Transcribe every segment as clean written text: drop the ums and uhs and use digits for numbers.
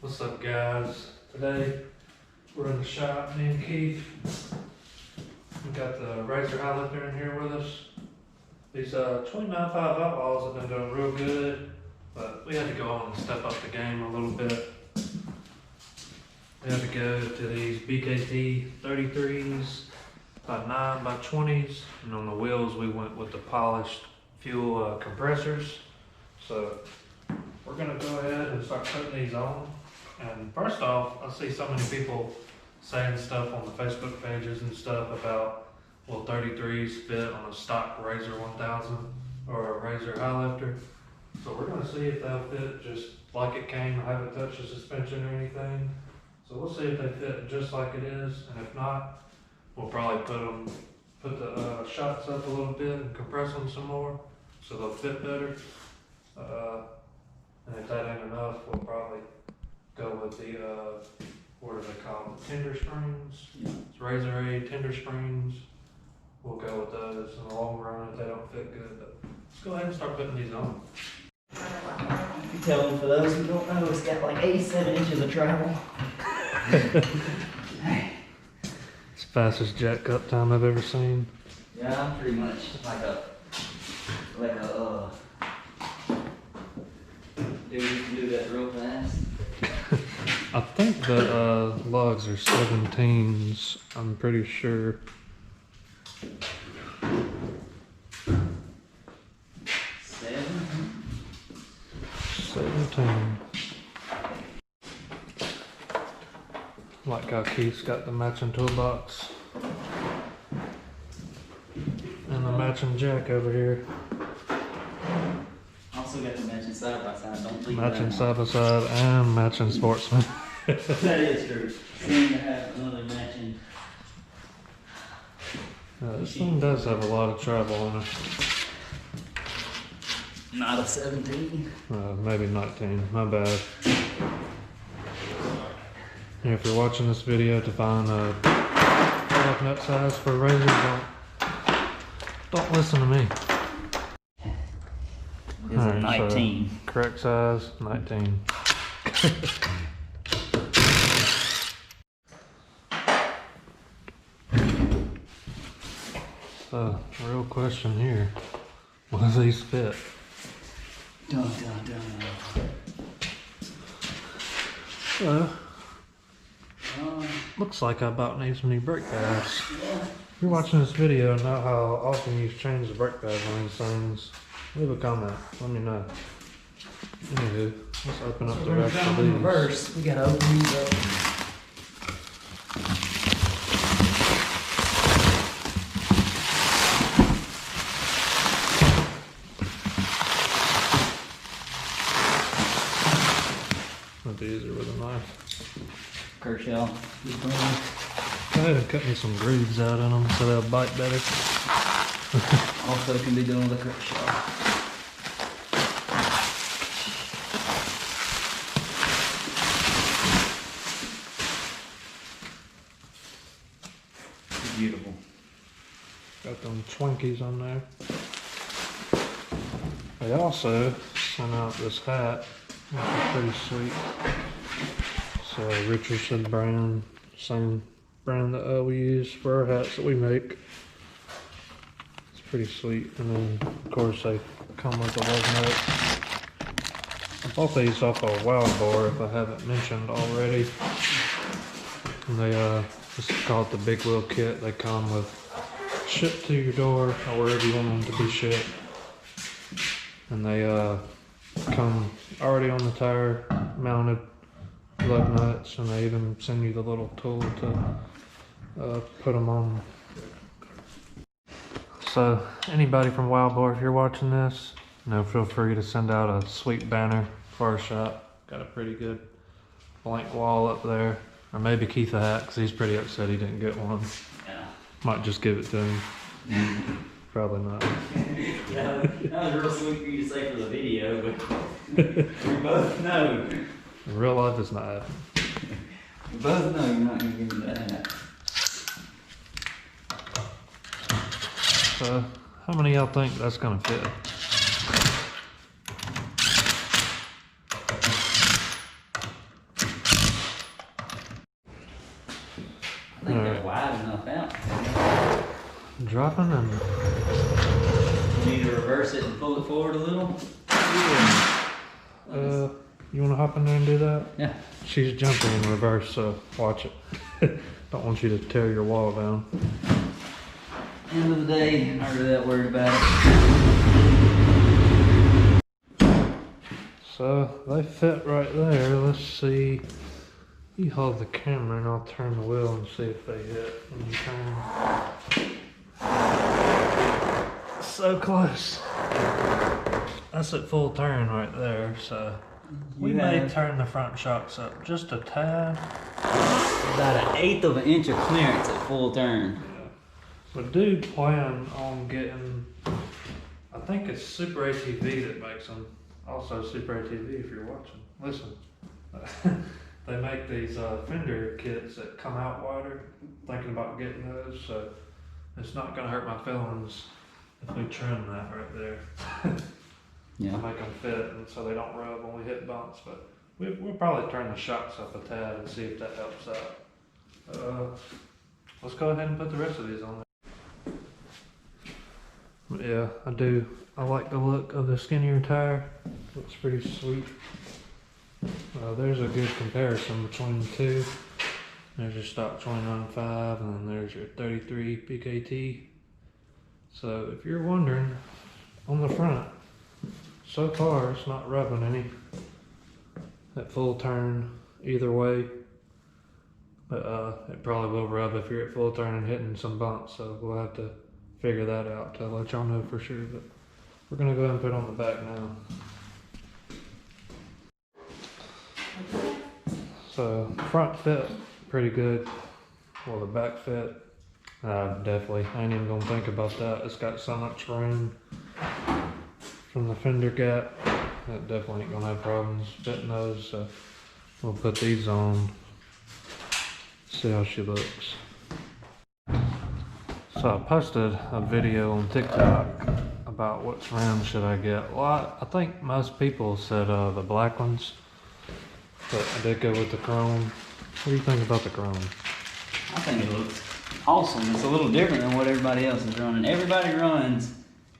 What's up, guys? Today we're in the shop, me and Keith. We got the Rzr Highlifter in here with us. These 29.5 Outlaws have been doing real good, but we had to go on and step up the game a little bit. We had to go to these BKT 33s by 9 by 20s, and on the wheels we went with the polished fuel compressors. So we're gonna go ahead and start putting these on. And first off, I see so many people saying stuff on the Facebook pages and stuff about, will 33s fit on a stock Rzr 1000 or a Rzr Highlifter? So we're gonna see if they'll fit just like it came. I haven't touched the suspension or anything. So we'll see if they fit just like it is, and if not, we'll probably put the shots up a little bit and compress them some more so they'll fit better. And if that ain't enough, we'll probably go with the, what are they called? The tender springs? Yeah. It's Rzr tender springs. We'll go with those in the long run if they don't fit good. But let's go ahead and start putting these on. You tell them, for those who don't know, it's got like 87 inches of travel. It's the fastest jack up time I've ever seen. Yeah, I'm pretty much like a dude who can do that real fast. I think the lugs are 17s, I'm pretty sure. 17. Like how Keith's got the matching toolbox and the matching jack over here. Also got the matching side by side. Don't leave Matching that side by side and matching sportsman. That is true. Seem to have another matching. This thing does have a lot of travel on it. Not a 17. Maybe 19, my bad. And if you're watching this video to find a product nut size for Rzr, don't listen to me. It's a 19. So correct size, 19. So, real question here. Will these fit? Dun, dun, dun. So, looks like I about need some new brake pads. Yeah. If you're watching this video and know how often you change the brake pads on these things, leave a comment, let me know. Anywho, let's open up the rest of these. Reverse. We gotta open these up. Might be easier with a knife. Kershaw. Go ahead and cut me some grooves out in them so they'll bite better. Also can be done with a Kershaw. Beautiful. Got them Twinkies on there. They also sent out this hat, which is pretty sweet. So Richardson brand, same brand that we use for our hats that we make. It's pretty sweet. And then of course they come with the lug nuts. I bought these off of Wild Boar, if I haven't mentioned already. And they this is called the Big Wheel Kit. They come with shipped to your door or wherever you want them to be shipped. And they come already on the tire mounted lug nuts, and they even send you the little tool to put them on. So anybody from Wild Boar, if you're watching this, feel free to send out a sweet banner for our shop. Got a pretty good blank wall up there. Or maybe Keith a hat, because he's pretty upset he didn't get one. Yeah. Might just give it to him. Probably not. Yeah, that was real sweet for you to say for the video, but we both know. In real life, it's not happening. We both know you're not going to give me that hat. So, how many of y'all think that's going to fit? I think they're wide enough out. Dropping and You need to reverse it and pull it forward a little. you want to hop in there and do that? Yeah. She's jumping in reverse, so watch it. Don't want you to tear your wall down. End of the day, I'm not really that worried about it. So they fit right there. Let's see. You hold the camera and I'll turn the wheel and see if they hit when you turn. So close. That's at full turn right there, so we may turn the front shocks up just a tad. About 1/8 of an inch of clearance at full turn. Yeah. But do plan on getting, I think it's Super ATV that makes them. Also Super ATV if you're watching. Listen, they make these fender kits that come out wider. Thinking about getting those, so it's not gonna hurt my feelings if we trim that right there. Yeah. To make them fit and so they don't rub when we hit bumps, but we'll probably turn the shocks up a tad and see if that helps out. Let's go ahead and put the rest of these on there. Yeah, I like the look of the skinnier tire. Looks pretty sweet. There's a good comparison between the two. There's your stock 29.5 and then there's your 33 PKT. So if you're wondering, on the front, so far it's not rubbing any at full turn either way, but it probably will rub if you're at full turn and hitting some bumps, so we'll have to figure that out to let y'all know for sure. But we're gonna go ahead and put it on the back now. So front fit pretty good. Well, the back fit, definitely, I ain't even gonna think about that. It's got so much room from the fender gap. That definitely ain't gonna have problems fitting those. So we'll put these on, see how she looks. So I posted a video on TikTok about what rims should I get. Well, I think most people said the black ones, but I did go with the chrome. What do you think about the chrome? I think it looks awesome. It's a little different than what everybody else is running. Everybody runs,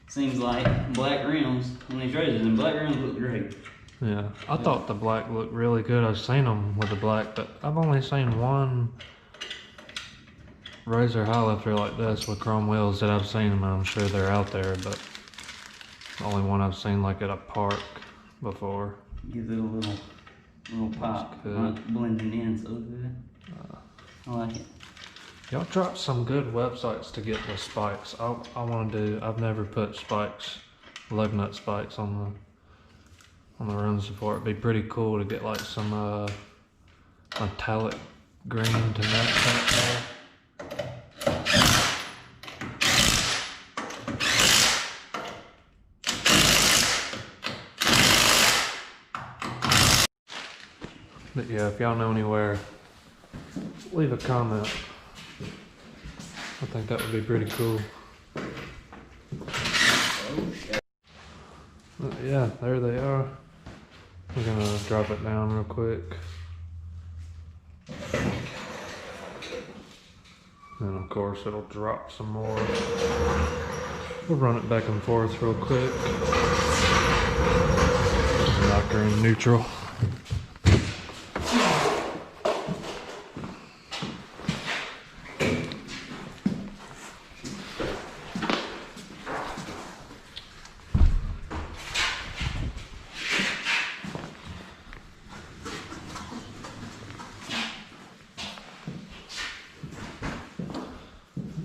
seems like, black rims on these Rzrs, and black rims look great. Yeah, I thought the black looked really good. I've seen them with the black, but I've only seen one Rzr Highlifter like this with chrome wheels that I've seen them. I'm sure they're out there, but the only one I've seen like at a park before. Gives it a little pop, not blending in so good. I like it. Y'all drop some good websites to get the spikes. I want to do. I've never put spikes, lug nut spikes on the rims before. It'd be pretty cool to get like some metallic green to match that color. But yeah, if y'all know anywhere, leave a comment. I think that would be pretty cool. But yeah, there they are. We're gonna drop it down real quick. And of course it'll drop some more. We'll run it back and forth real quick. Knock her in neutral.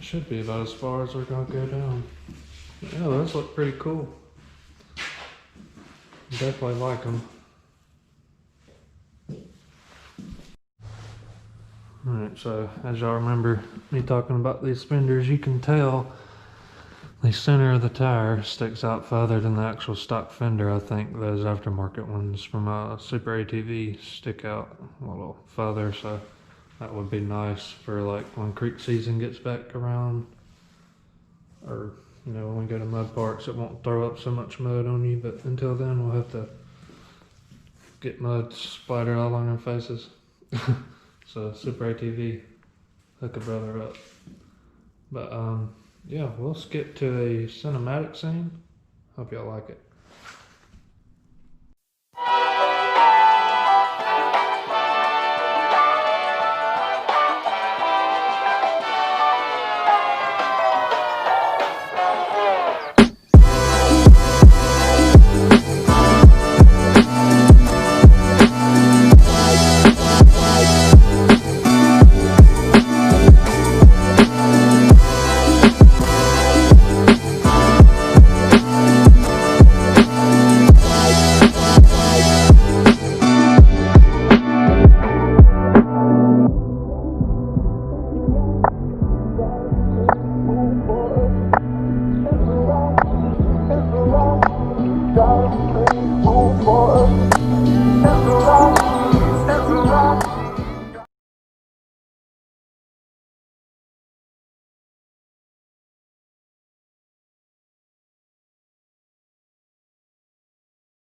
Should be about as far as we're gonna go down. Yeah, those look pretty cool. Definitely like them. Alright, so as y'all remember me talking about these fenders, you can tell the center of the tire sticks out farther than the actual stock fender. I think those aftermarket ones from Super ATV stick out a little farther, so that would be nice for like when creek season gets back around, or you know, when we go to mud parks, it won't throw up so much mud on you. But until then, we'll have to get mud splattered all on our faces. So Super ATV, hook a brother up. But yeah, we'll skip to a cinematic scene. Hope y'all like it.